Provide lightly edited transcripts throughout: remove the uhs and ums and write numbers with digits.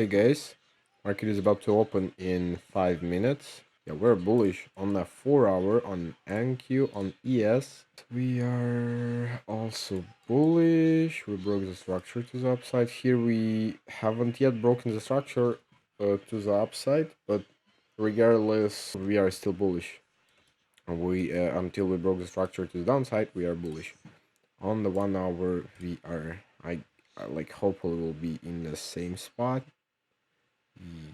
Hey guys, market is about to open in 5 minutes. Yeah, we're bullish on the 4 hour on NQ on ES. We are also bullish. We broke the structure to the upside. Here we haven't yet broken the structure to the upside, but regardless, we are still bullish. We until we broke the structure to the downside, we are bullish. On the 1 hour, we are like hopefully we'll be in the same spot.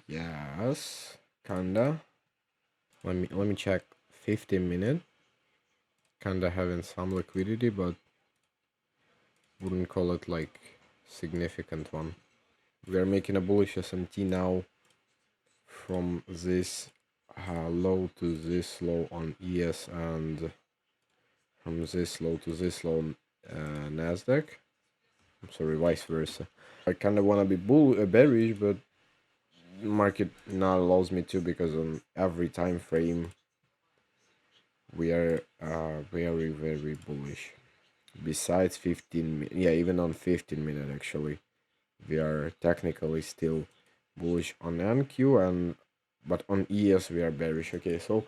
Yes, kinda. Let me check 15 minute. Kinda having some liquidity, but wouldn't call it like significant one. We are making a bullish SMT now from this low to this low on ES and from this low to this low on Nasdaq. I'm sorry, vice versa. I kind of want to be bearish, but market not allows me to because on every time frame we are very very bullish. Besides 15 yeah, even on 15 minute actually we are technically still bullish on NQ, and but on ES we are bearish. Okay, so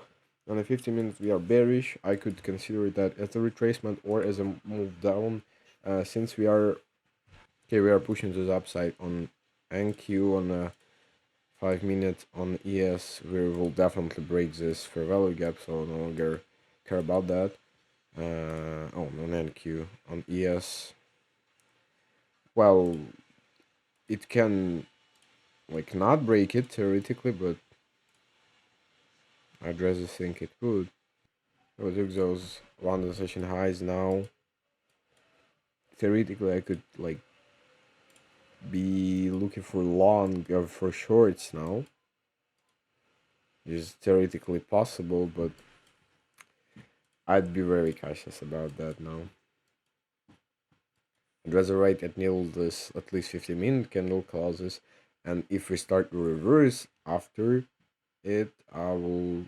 on the 15 minutes we are bearish. I could consider that as a retracement or as a move down, since we are pushing to the upside on NQ on a 5 minutes. On ES we will definitely break this fair value gap, so no longer care about that. On NQ. On ES, well, it can like not break it theoretically, but I'd rather think it would. I took those London session highs now. Theoretically, I could like be looking for long or for shorts now. It's theoretically possible, but I'd be very cautious about that now. I'd rather write at nil this at least 15-minute candle closes, and if we start to reverse after it, I will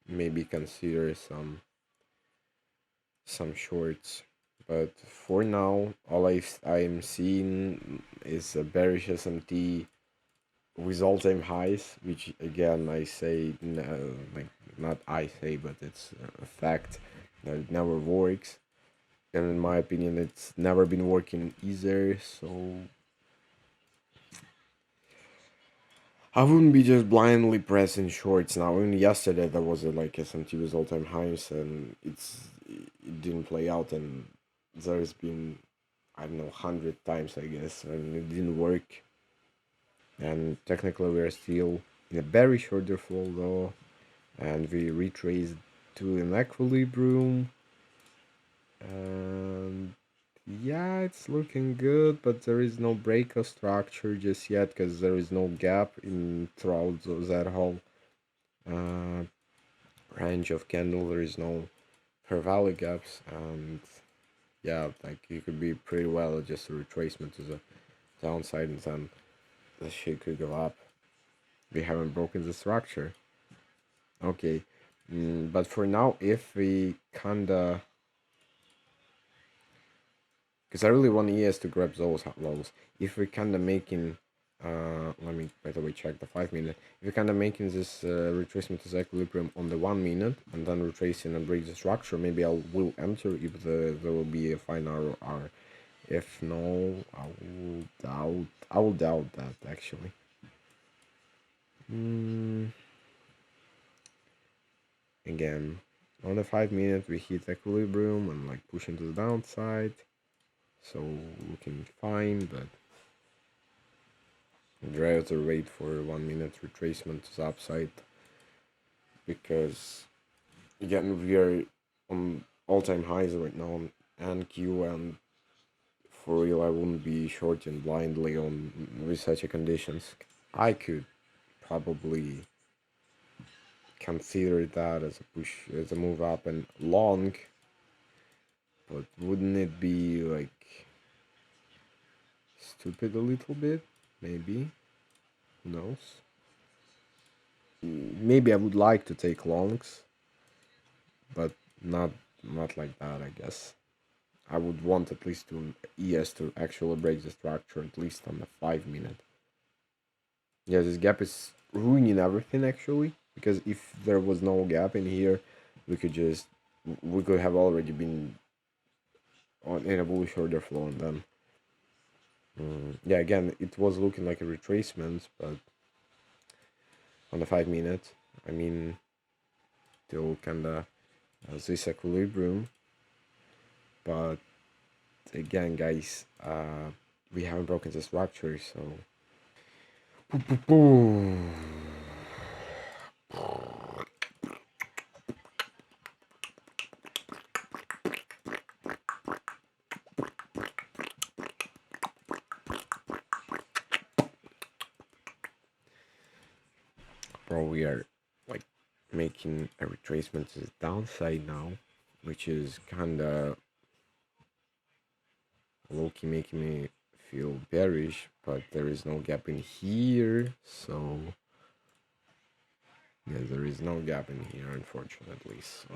maybe consider some shorts. But for now, all I'm seeing is a bearish SMT with all-time highs, which again I say no, like not I say, but it's a fact that it never works, and in my opinion, it's never been working either. So I wouldn't be just blindly pressing shorts now. Even yesterday there was a like SMT with all-time highs, and it didn't play out, and there's been, I don't know, 100 times I guess, and it didn't work. And technically we are still in a bearish order flow though, and we retraced to an equilibrium, and yeah, it's looking good, but there is no breakout structure just yet because there is no gap in throughout that whole uh, range of candle. There is no fair value gaps, and yeah, like it could be pretty well just a retracement to the downside, and then the shit could go up. We haven't broken the structure. Okay, but for now, if we kinda, because I really want ES to grab those lows. If we're kinda making, let me by the way check the 5 minute. If we're kinda making this retracement to the equilibrium on the 1 minute and then retracing and break the structure, maybe I will enter if there will be a fine RR. If no, I will doubt that actually. Again, on the 5 minute we hit equilibrium and like pushing to the downside, so looking fine, but I'd rather wait for 1 minute retracement to the upside, because again we are on all-time highs right now on NQ, and for real I wouldn't be shorting blindly on with such a conditions. I could probably consider that as a push, as a move up and long, but wouldn't it be like stupid a little bit? Maybe. Who knows? Maybe I would like to take longs, but not like that, I guess. I would want at least to ES to actually break the structure, at least on the 5 minute. Yeah, this gap is ruining everything actually. Because if there was no gap in here, we could just we could have already been on in a bullish order flow, and then yeah, again, it was looking like a retracement, but on the 5 minute, I mean, still kinda this equilibrium. But again, guys, we haven't broken the structure, so. Bro, we are like making a retracement to the downside now, which is kinda low-key making me feel bearish, but there is no gap in here, so yeah, there is no gap in here, unfortunately. So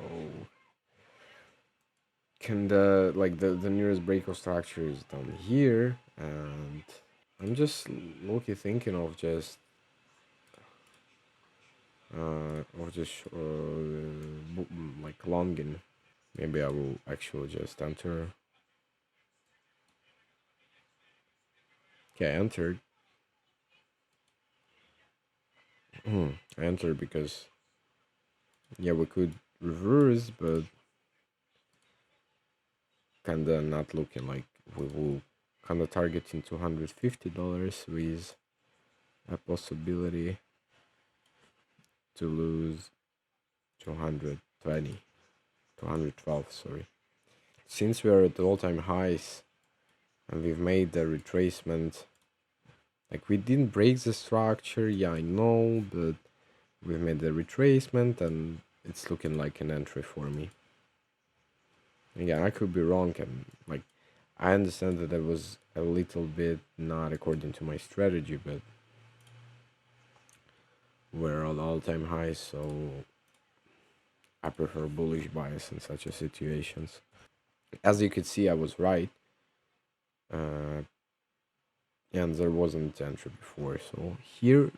can the nearest breakout structure is down here, and I'm just low-key thinking of just like longing. Maybe I will actually just enter. Okay, I entered. I entered because yeah, we could reverse, but kinda not looking like we will kinda targeting $250 with a possibility to lose 220, 212, sorry. Since we are at all-time highs and we've made the retracement, like we didn't break the structure, yeah, I know, but we've made the retracement and it's looking like an entry for me. Again, I could be wrong, and like I understand that it was a little bit not according to my strategy, but we're on all-time highs, so I prefer bullish bias in such a situations. As you could see, I was right, uh, and there wasn't entry before. So here,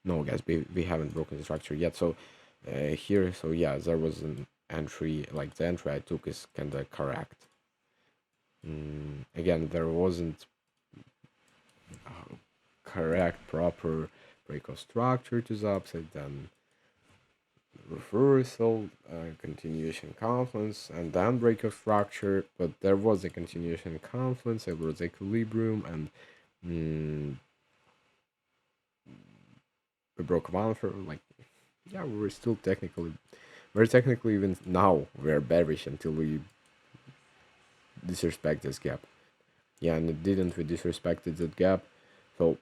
no, guys, we haven't broken the structure yet. So here, so yeah, there was an entry. Like the entry I took is kind of correct. Again, there wasn't correct proper breakout structure to the upside, then reversal, continuation confluence, and then breakout structure. But there was a continuation confluence, there was equilibrium, and we broke one for like, yeah, we're technically even now we're bearish until we disrespect this gap. Yeah, and it didn't, we disrespected that gap. So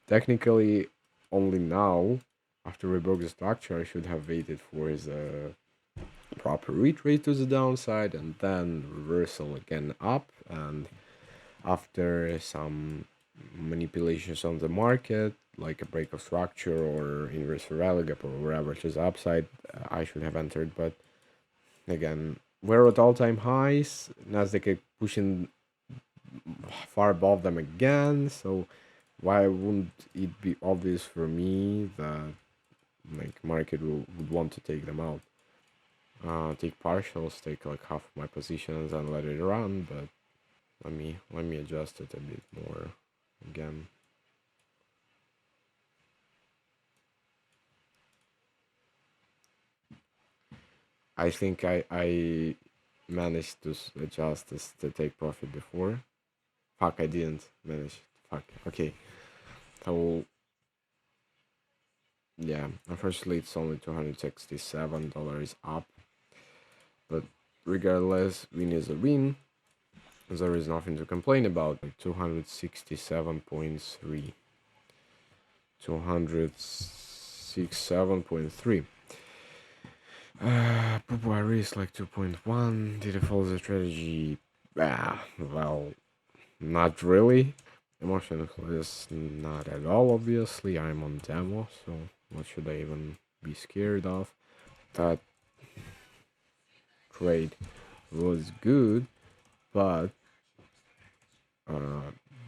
technically only now, after we broke the structure, I should have waited for his proper retrace to the downside and then reversal again up, and after some manipulations on the market like a break of structure or inverse rally gap or wherever to the upside, I should have entered. But again, we're at all-time highs, Nasdaq pushing far above them again, so why wouldn't it be obvious for me that like market would want to take them out? Take partials, take like half of my positions and let it run, but let me adjust it a bit more again. I think I managed to adjust this to take profit before. Fuck, I didn't manage. Fuck. Okay. So yeah, unfortunately it's only $267 up, but regardless, win is a win. There is nothing to complain about. 267.3. 267.3. I raised like 2.1. Did it follow the strategy? Well, not really. Emotional is not at all, obviously. I'm on demo, so what should I even be scared of? That trade was good, but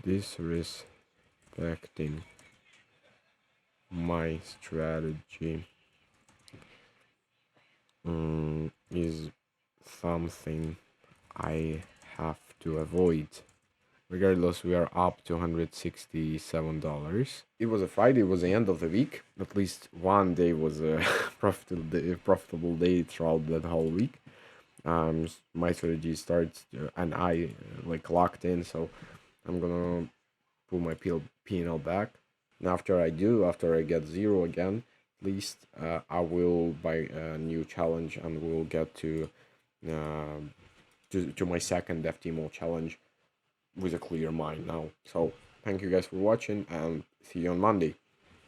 disrespecting my strategy is something I have to avoid. Regardless, we are up to $167. It was a Friday, it was the end of the week. At least one day was a profitable day throughout that whole week. My strategy starts and I like locked in, so I'm gonna pull my P&L back. And after I get zero again, at least I will buy a new challenge and we'll get to my second FTMO challenge with a clear mind now. So thank you guys for watching and see you on Monday.